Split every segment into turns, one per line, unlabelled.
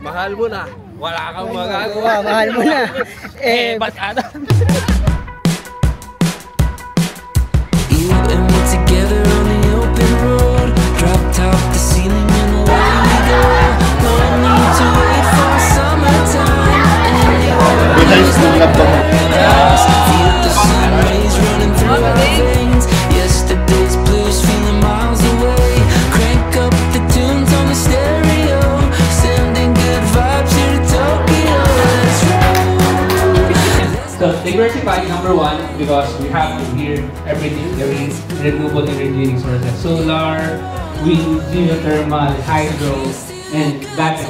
Mahal mo na. Wala kang magagawa.
Mahal mo na.
Ba't ano?
You and me together on the open road. Drop top the ceiling and away we go. No need to wait for summertime. Feel the sun rays running through our veins. Yesterday's blues feeling miles away. Crank up the tunes on the stereo. Sending good vibes here to Tokyo. Let's roll.
So diversify number one because we have to hear everything, every renewable energy sources: solar, wind, geothermal, hydro, and battery.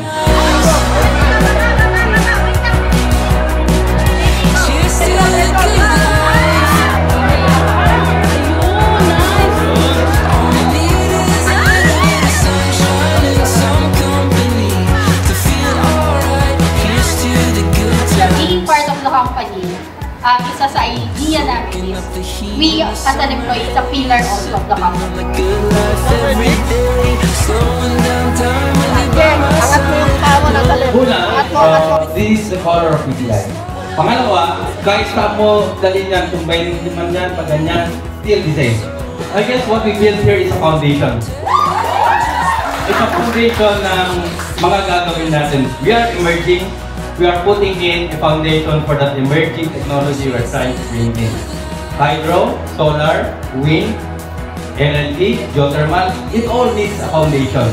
Cheers to the good life. All we need is a little bit of sunshine and some company to feel alright. Here's to the good times.
Being part of the company, isa sa idea namin is we as an employee is a pillar also of the company.
A good life every day. Slowing down time when you by my side.
Una, this is the color of PTI. Pangalawa, kahit stop mo, dalhin yan, tumbayin naman yan, pag ganyan, still the same. I guess what we build here is a foundation. It's a foundation ng mga gagawin natin. We are emerging, we are putting in a foundation for that emerging technology we're trying to bring in. Hydro, solar, wind, LNG, geothermal, it all needs a foundation.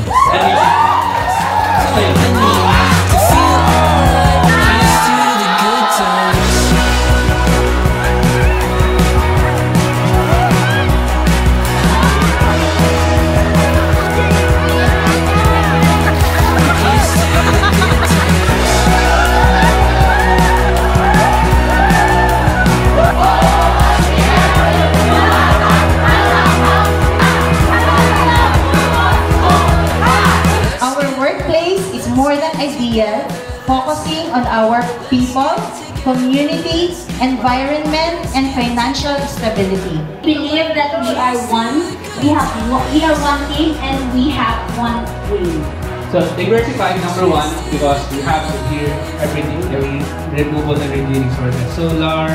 More than ideal, focusing on our people, community, environment, and financial stability.
Believe that we are one, we are one team, and we have one dream.
So diversify number one because we have to hear everything, every renewable energy sources: solar,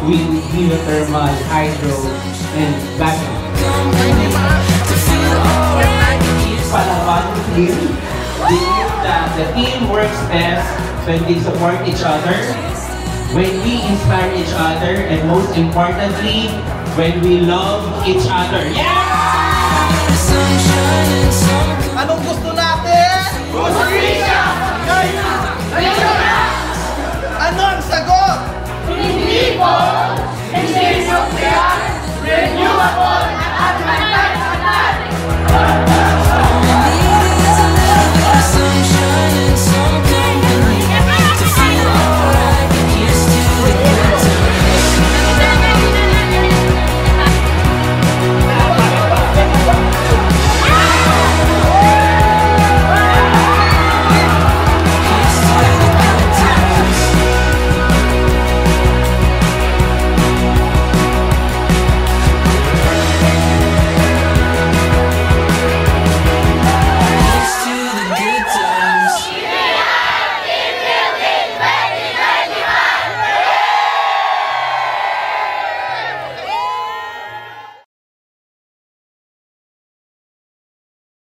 wind, geothermal, hydro, and battery.
Palawan team. That the team works best when we support each other, when we inspire each other, and most importantly, when we love each other. Yeah!
Anong gusto natin? Justisya! Ano ang sagot?
Hindi po! Hindi nuklear! Renewable at